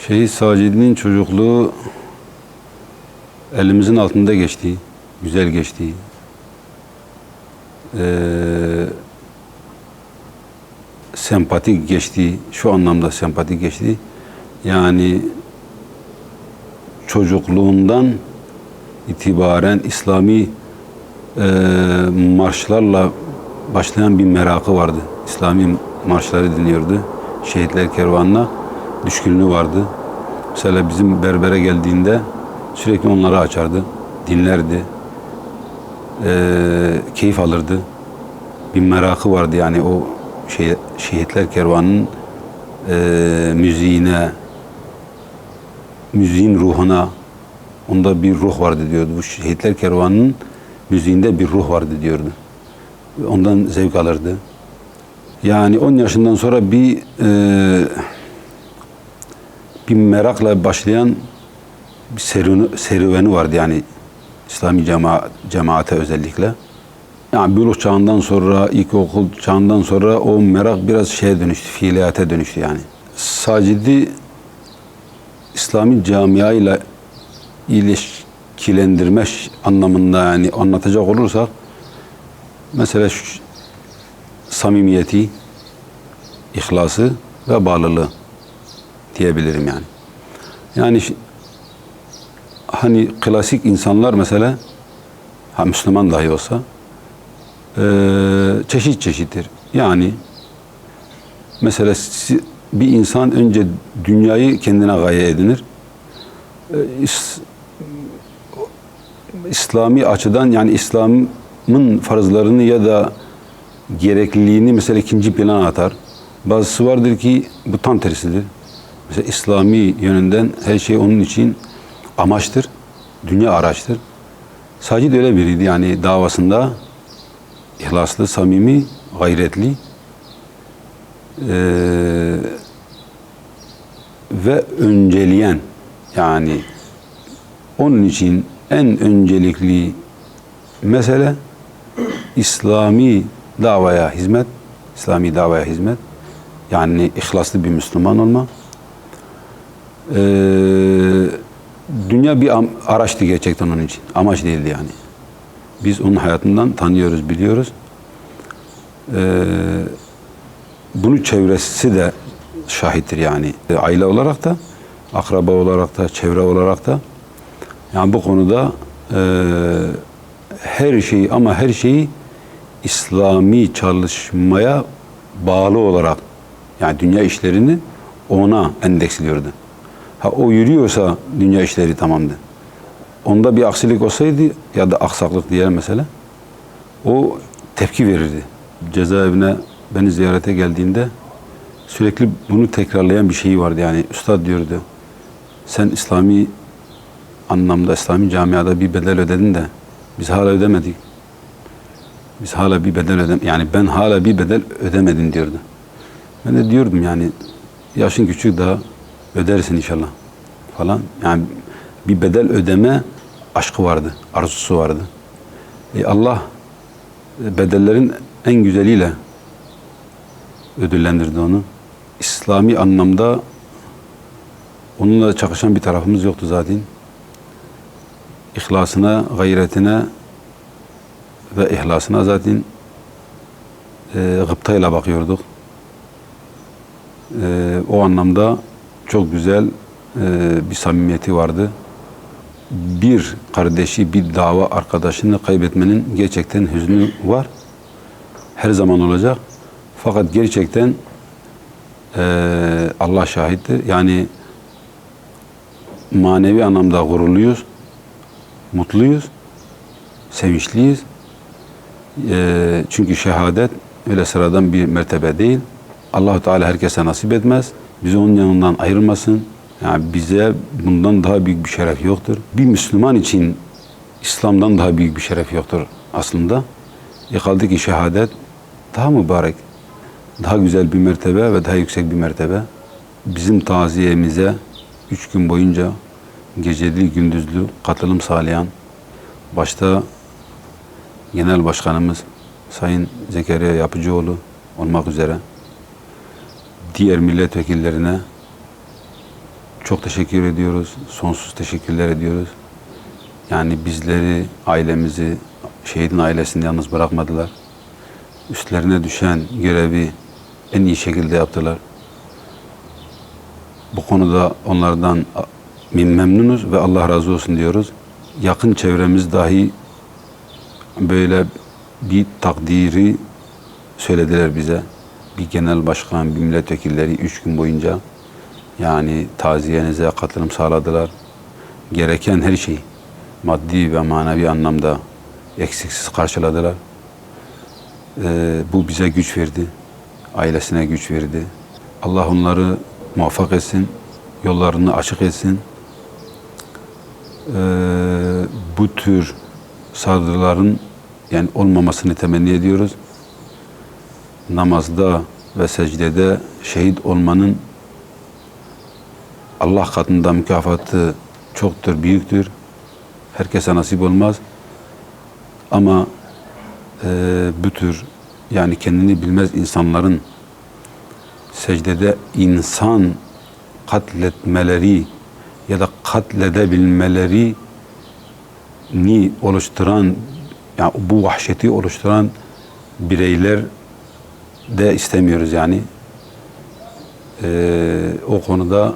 Şehit Sacid'in çocukluğu elimizin altında geçti, güzel geçti. Sempatik geçti, şu anlamda sempatik geçti. Yani çocukluğundan itibaren İslami marşlarla başlayan bir merakı vardı. İslami marşları dinliyordu. Şehitler Kervanı'na düşkünlüğü vardı. Mesela bizim berbere geldiğinde sürekli onları açardı, dinlerdi, keyif alırdı. Bir merakı vardı yani o Şehitler Kervanı'nın müziğine, müziğin ruhuna, onda bir ruh vardı diyordu. Bu Şehitler Kervanı'nın müziğinde bir ruh vardı diyordu. Ondan zevk alırdı. Yani 10 yaşından sonra bir merakla başlayan bir serüveni vardı yani İslami cemaate özellikle. Yani buluğ çağından sonra, ilkokul çağından sonra o merak biraz şeye dönüştü, fiiliyata dönüştü yani. Sacid'i İslami camiayla ilişkilendirme anlamında yani anlatacak olursak mesela şu samimiyeti, ihlası ve bağlılığı diyebilirim yani. Yani hani klasik insanlar mesela Müslüman dahi olsa çeşit çeşittir. Yani mesela bir insan önce dünyayı kendine gaye edinir. İslami açıdan yani İslam'ın farzlarını ya da gerekliliğini mesela ikinci plana atar. Bazısı vardır ki bu tam tersidir. Mesela İslami yönünden her şey onun için amaçtır, dünya araçtır. Sacid öyle biriydi yani davasında ihlaslı, samimi, gayretli ve önceleyen yani onun için en öncelikli mesele İslami davaya hizmet, İslami davaya hizmet yani ihlaslı bir Müslüman olma. Dünya bir araçtı gerçekten onun için. Amaç değildi yani. Biz onun hayatından tanıyoruz, biliyoruz. Bunun çevresi de şahittir yani. Aile olarak da, akraba olarak da, çevre olarak da. Yani bu konuda her şeyi İslami çalışmaya bağlı olarak yani dünya işlerini ona endeksliyordu. O yürüyorsa dünya işleri tamamdı. Onda bir aksilik olsaydı ya da aksaklık diyelim mesela, o tepki verirdi. Cezaevine beni ziyarete geldiğinde sürekli bunu tekrarlayan bir şey vardı. Yani üstad diyordu, sen İslami anlamda, İslami camiada bir bedel ödedin de biz hala ödemedik. Biz hala bir bedel yani ben hala bir bedel ödemedim diyordu. Ben de diyordum yani yaşın küçük daha ödersin inşallah falan. Yani bir bedel ödeme aşkı vardı, arzusu vardı. Allah bedellerin en güzeliyle ödüllendirdi onu. İslami anlamda onunla çakışan bir tarafımız yoktu zaten. İhlasına, gayretine ve ihlasına zaten gıptayla bakıyorduk. O anlamda çok güzel bir samimiyeti vardı. Bir kardeşi, bir dava arkadaşını kaybetmenin gerçekten hüznü var. Her zaman olacak. Fakat gerçekten Allah şahittir. Yani manevi anlamda gururluyuz, mutluyuz, sevinçliyiz. Çünkü şehadet öyle sıradan bir mertebe değil. Allah-u Teala herkese nasip etmez. Bizi onun yanından ayırmasın. Yani bize bundan daha büyük bir şeref yoktur. Bir Müslüman için İslam'dan daha büyük bir şeref yoktur aslında. Kaldı ki şehadet daha mübarek, daha güzel bir mertebe ve daha yüksek bir mertebe. Bizim taziyemize 3 gün boyunca geceli gündüzlü katılım sağlayan başta Genel Başkanımız Sayın Zekeriya Yapıcıoğlu olmak üzere diğer milletvekillerine çok teşekkür ediyoruz. Sonsuz teşekkürler ediyoruz. Yani bizleri, ailemizi, şehidin ailesini yalnız bırakmadılar. Üstlerine düşen görevi en iyi şekilde yaptılar. Bu konuda onlardan memnunuz ve Allah razı olsun diyoruz. Yakın çevremiz dahi böyle bir takdiri söylediler bize. Bir genel başkan, bir milletvekilleri 3 gün boyunca yani taziyenize katılım sağladılar. Gereken her şeyi maddi ve manevi anlamda eksiksiz karşıladılar. Bu bize güç verdi. Ailesine güç verdi. Allah onları muvaffak etsin. Yollarını açık etsin. Bu tür saldırıların yani olmamasını temenni ediyoruz. Namazda ve secdede şehit olmanın Allah katında mükafatı çoktur, büyüktür. Herkese nasip olmaz. Ama bu tür yani kendini bilmez insanların secdede insan katletmeleri ya da katledebilmeleri ni oluşturan yani bu vahşeti oluşturan bireyler de istemiyoruz yani. O konuda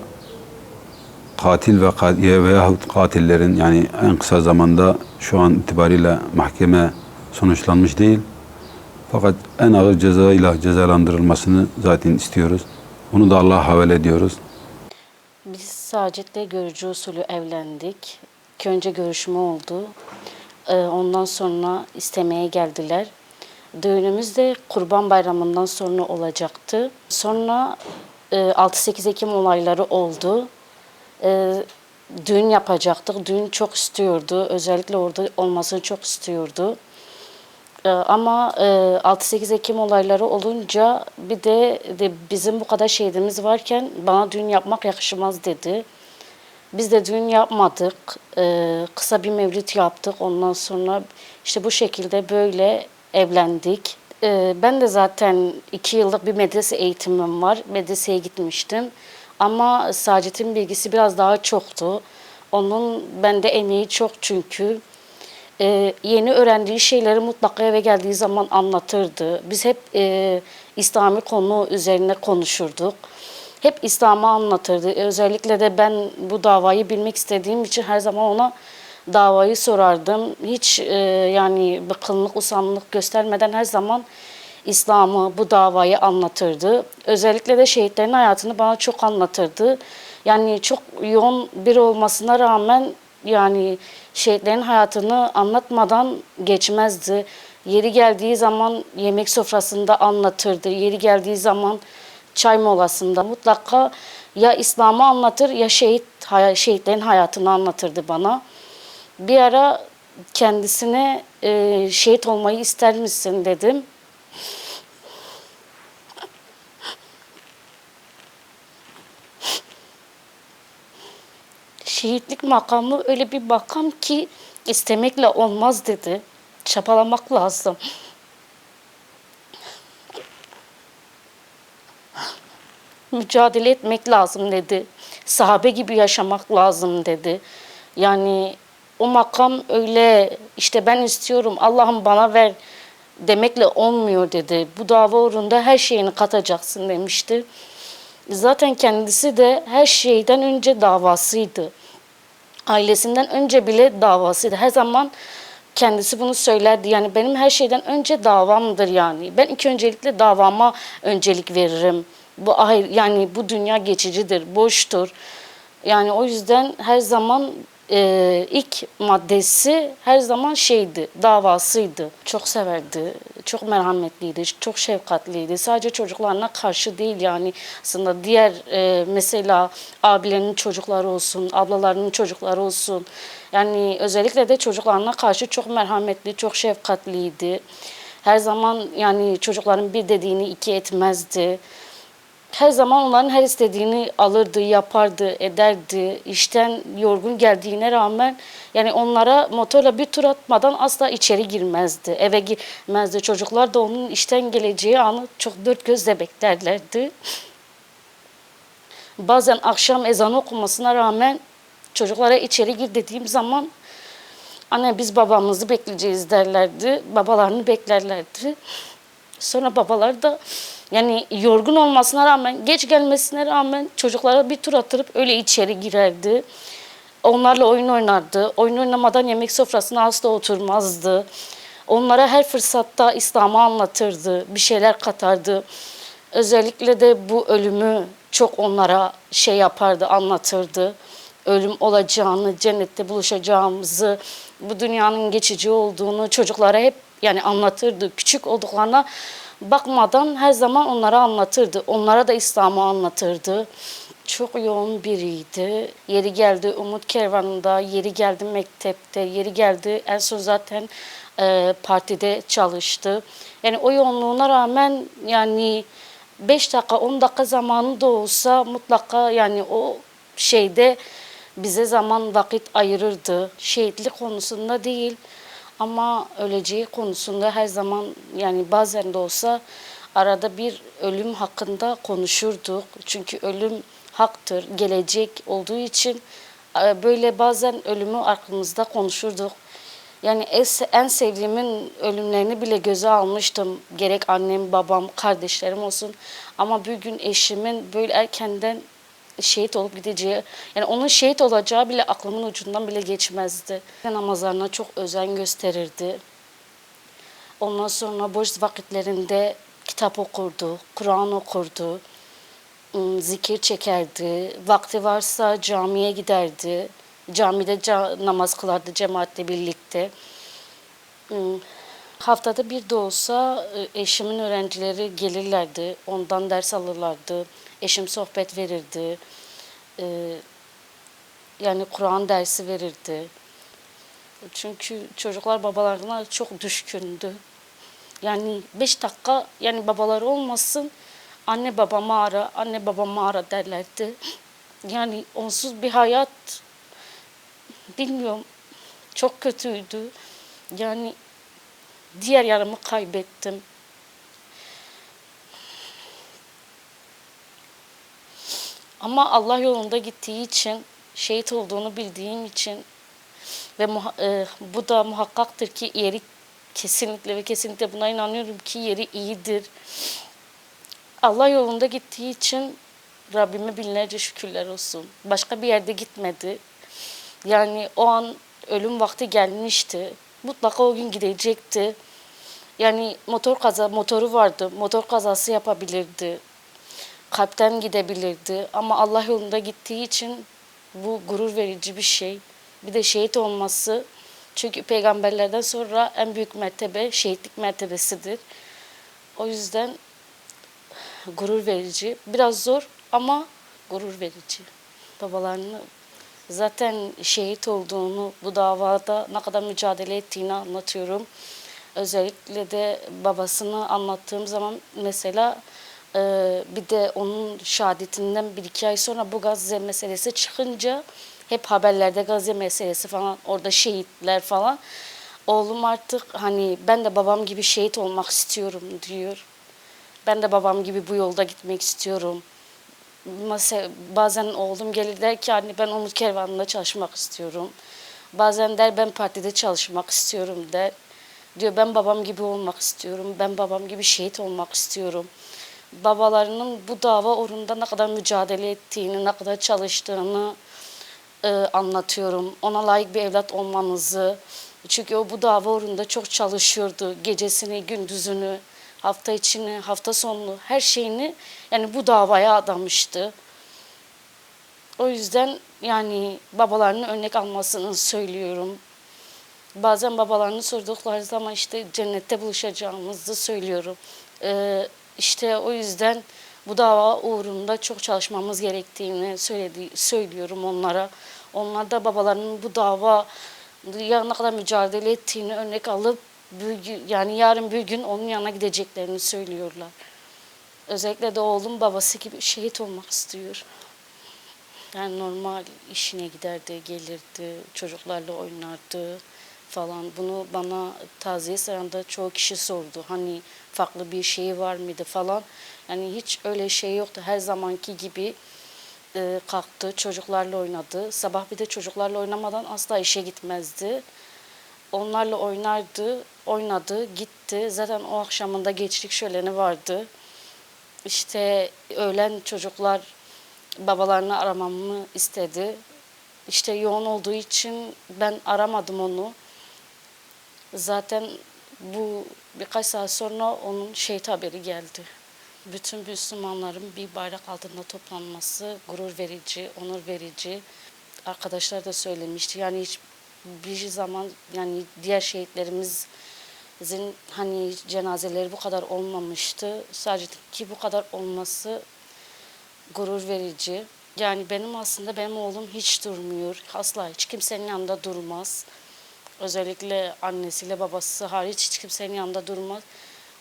katil veyahut katillerin yani en kısa zamanda şu an itibariyle mahkeme sonuçlanmış değil. Fakat en ağır cezayla cezalandırılmasını zaten istiyoruz. Onu da Allah'a havale ediyoruz. Biz Sacit'le görücü usulü evlendik. İlk önce görüşme oldu. Ondan sonra istemeye geldiler. Düğünümüz de Kurban Bayramı'ndan sonra olacaktı. Sonra 6-8 Ekim olayları oldu. Düğün yapacaktık. Düğün çok istiyordu. Özellikle orada olmasını çok istiyordu. Ama 6-8 Ekim olayları olunca bir de bizim bu kadar şehidimiz varken bana düğün yapmak yakışmaz dedi. Biz de düğün yapmadık. Kısa bir mevlüt yaptık. Ondan sonra işte bu şekilde böyle evlendik. Ben de zaten 2 yıllık bir medrese eğitimim var. Medreseye gitmiştim. Ama Sacit'in bilgisi biraz daha çoktu. Onun bende emeği çok çünkü. Yeni öğrendiği şeyleri mutlaka eve geldiği zaman anlatırdı. Biz hep İslami konu üzerine konuşurduk. Hep İslam'ı anlatırdı. Özellikle de ben bu davayı bilmek istediğim için her zaman ona davayı sorardım. Hiç yani bıkkınlık, usanmışlık göstermeden her zaman İslam'ı, bu davayı anlatırdı. Özellikle de şehitlerin hayatını bana çok anlatırdı. Yani çok yoğun biri olmasına rağmen yani şehitlerin hayatını anlatmadan geçmezdi. Yeri geldiği zaman yemek sofrasında anlatırdı. Yeri geldiği zaman çay molasında mutlaka ya İslam'ı anlatır ya şehitlerin hayatını anlatırdı bana. Bir ara kendisine şehit olmayı ister misin dedim. Şehitlik makamı öyle bir makam ki istemekle olmaz dedi. Çabalamak lazım. Mücadele etmek lazım dedi. Sahabe gibi yaşamak lazım dedi. Yani o makam öyle işte ben istiyorum Allah'ım bana ver demekle olmuyor dedi. Bu dava uğrunda her şeyini katacaksın demişti. Zaten kendisi de her şeyden önce davasıydı. Ailesinden önce bile davasıydı. Her zaman kendisi bunu söylerdi. Yani benim her şeyden önce davamdır yani. Ben ilk öncelikle davama öncelik veririm. Bu yani bu dünya geçicidir, boştur. Yani o yüzden her zaman ilk maddesi her zaman şeydi, davasıydı. Çok severdi, çok merhametliydi, çok şefkatliydi. Sadece çocuklarına karşı değil yani aslında diğer mesela abilerinin çocukları olsun, ablalarının çocukları olsun. Yani özellikle de çocuklarına karşı çok merhametli, çok şefkatliydi. Her zaman yani çocukların bir dediğini iki etmezdi. Her zaman onların her istediğini alırdı, yapardı, ederdi. İşten yorgun geldiğine rağmen yani onlara motorla bir tur atmadan asla içeri girmezdi. Eve girmezdi. Çocuklar da onun işten geleceği anı çok dört gözle beklerlerdi. Bazen akşam ezanı okunmasına rağmen çocuklara içeri gir dediğim zaman anne biz babamızı bekleyeceğiz derlerdi. Babalarını beklerlerdi. Sonra babalar da yani yorgun olmasına rağmen, geç gelmesine rağmen çocuklara bir tur attırıp öyle içeri girerdi. Onlarla oyun oynardı. Oyun oynamadan yemek sofrasına asla oturmazdı. Onlara her fırsatta İslam'ı anlatırdı, bir şeyler katardı. Özellikle de bu ölümü çok onlara şey yapardı, anlatırdı. Ölüm olacağını, cennette buluşacağımızı, bu dünyanın geçici olduğunu çocuklara hep yani anlatırdı. Küçük olduklarına bakmadan her zaman onlara anlatırdı. Onlara da İslam'ı anlatırdı. Çok yoğun biriydi. Yeri geldi Umut Kervanı'nda, yeri geldi mektepte, yeri geldi en son zaten partide çalıştı. Yani o yoğunluğuna rağmen yani 5 dakika 10 dakika zamanı da olsa mutlaka yani o şeyde bize zaman vakit ayırırdı. Şehitlik konusunda değil ama öleceği konusunda her zaman yani bazen de olsa arada bir ölüm hakkında konuşurduk. Çünkü ölüm haktır, gelecek olduğu için böyle bazen ölümü aklımızda konuşurduk. Yani en sevdiğimin ölümlerini bile göze almıştım. Gerek annem, babam, kardeşlerim olsun. Ama bir gün eşimin böyle erkenden şehit olup gideceği, yani onun şehit olacağı bile aklımın ucundan bile geçmezdi. Namazlarına çok özen gösterirdi. Ondan sonra boş vakitlerinde kitap okurdu, Kur'an okurdu, zikir çekerdi. Vakti varsa camiye giderdi. Camide namaz kılardı cemaatle birlikte. Haftada bir de olsa eşimin öğrencileri gelirlerdi. Ondan ders alırlardı. Eşim sohbet verirdi. Yani Kur'an dersi verirdi. Çünkü çocuklar babalarına çok düşkündü. Yani 5 dakika yani babaları olmasın anne babamı ara, anne babamı ara derlerdi. Yani onsuz bir hayat bilmiyorum çok kötüydü. Yani diğer yarımı kaybettim. Ama Allah yolunda gittiği için, şehit olduğunu bildiğim için ve bu da muhakkaktır ki yeri kesinlikle ve kesinlikle buna inanıyorum ki yeri iyidir. Allah yolunda gittiği için Rabbime binlerce şükürler olsun. Başka bir yerde gitmedi. Yani o an ölüm vakti gelmişti. Mutlaka o gün gidecekti. Yani motoru vardı. Motor kazası yapabilirdi. Kalpten gidebilirdi. Ama Allah yolunda gittiği için bu gurur verici bir şey. Bir de şehit olması. Çünkü peygamberlerden sonra en büyük mertebe şehitlik mertebesidir. O yüzden gurur verici. Biraz zor ama gurur verici. Babalarını zaten şehit olduğunu, bu davada ne kadar mücadele ettiğini anlatıyorum. Özellikle de babasını anlattığım zaman mesela bir de onun şehadetinden 1-2 ay sonra bu Gazze meselesi çıkınca hep haberlerde Gazze meselesi falan, orada şehitler falan. Oğlum artık hani ben de babam gibi şehit olmak istiyorum diyor. Ben de babam gibi bu yolda gitmek istiyorum. Bazen oğlum gelir der ki anne ben Umut Kervanı'nda çalışmak istiyorum. Bazen der ben partide çalışmak istiyorum der. Diyor ben babam gibi olmak istiyorum. Ben babam gibi şehit olmak istiyorum. Babalarının bu dava uğrunda ne kadar mücadele ettiğini, ne kadar çalıştığını anlatıyorum. Ona layık bir evlat olmanızı. Çünkü o bu dava uğrunda çok çalışıyordu. Gecesini, gündüzünü, hafta içini, hafta sonunu, her şeyini yani bu davaya adamıştı. O yüzden yani babalarının örnek almasını söylüyorum. Bazen babalarını sordukları zaman işte cennette buluşacağımızı söylüyorum. İşte o yüzden bu dava uğrunda çok çalışmamız gerektiğini söylüyorum onlara. Onlar da babalarının bu dava ne kadar mücadele ettiğini örnek alıp yani yarın bir gün onun yanına gideceklerini söylüyorlar. Özellikle de oğlum babası gibi şehit olmak istiyor. Yani normal işine giderdi, gelirdi, çocuklarla oynardı falan. Bunu bana taziye sırasında çoğu kişi sordu. Hani farklı bir şey var mıydı falan. Yani hiç öyle şey yoktu. Her zamanki gibi kalktı, çocuklarla oynadı. Sabah bir de çocuklarla oynamadan asla işe gitmezdi. Onlarla oynardı, oynadı, gitti. Zaten o akşamında gençlik şöleni vardı. İşte öğlen çocuklar babalarını aramamı istedi. İşte yoğun olduğu için ben aramadım onu. Zaten bu birkaç saat sonra onun şehit haberi geldi. Bütün Müslümanların bir bayrak altında toplanması gurur verici, onur verici. Arkadaşlar da söylemişti. Yani hiç bir zaman yani diğer şehitlerimizin hani cenazeleri bu kadar olmamıştı. Sadece ki bu kadar olması gurur verici. Yani benim oğlum hiç durmuyor. Asla hiç kimsenin yanında durmaz. Özellikle annesiyle babası hariç hiç kimsenin yanında durmaz.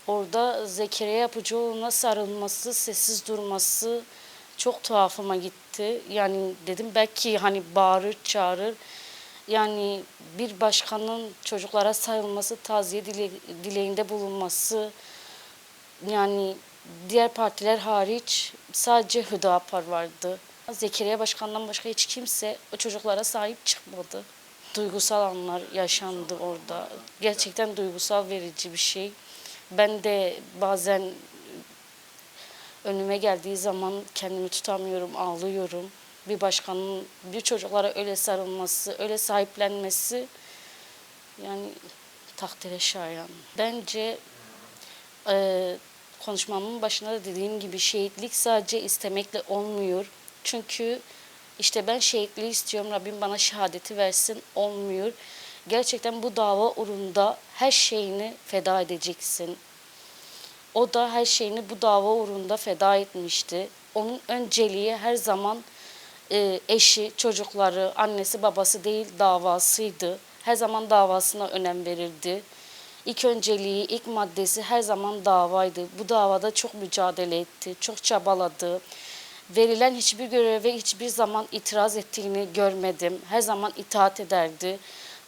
Orada Zekeriya Yapıcıoğlu'na sarılması, sessiz durması çok tuhafıma gitti. Yani dedim belki hani bağırır, çağırır. Yani bir başkanın çocuklara sarılması, taziye dileğinde bulunması, yani diğer partiler hariç sadece Hüdapar vardı. Zekeriya Başkan'dan başka hiç kimse o çocuklara sahip çıkmadı. Duygusal anlar yaşandı orada. Gerçekten duygusal verici bir şey. Ben de bazen önüme geldiği zaman kendimi tutamıyorum, ağlıyorum. Bir başkanın bir çocuklara öyle sarılması, öyle sahiplenmesi yani takdire şayan. Bence konuşmamın başında da dediğim gibi şehitlik sadece istemekle olmuyor. Çünkü işte ben şehitliği istiyorum, Rabbim bana şehadeti versin olmuyor. Gerçekten bu dava uğrunda her şeyini feda edeceksin. O da her şeyini bu dava uğrunda feda etmişti. Onun önceliği her zaman eşi, çocukları, annesi, babası değil davasıydı. Her zaman davasına önem verirdi. İlk önceliği, ilk maddesi her zaman davaydı. Bu davada çok mücadele etti, çok çabaladı. Verilen hiçbir göreve hiçbir zaman itiraz ettiğini görmedim. Her zaman itaat ederdi.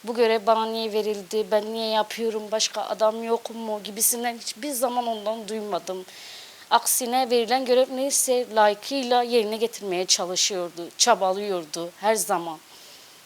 Bu görev bana niye verildi, ben niye yapıyorum, başka adam yok mu gibisinden hiçbir zaman ondan duymadım. Aksine verilen görev neyse layıkıyla yerine getirmeye çalışıyordu, çabalıyordu her zaman.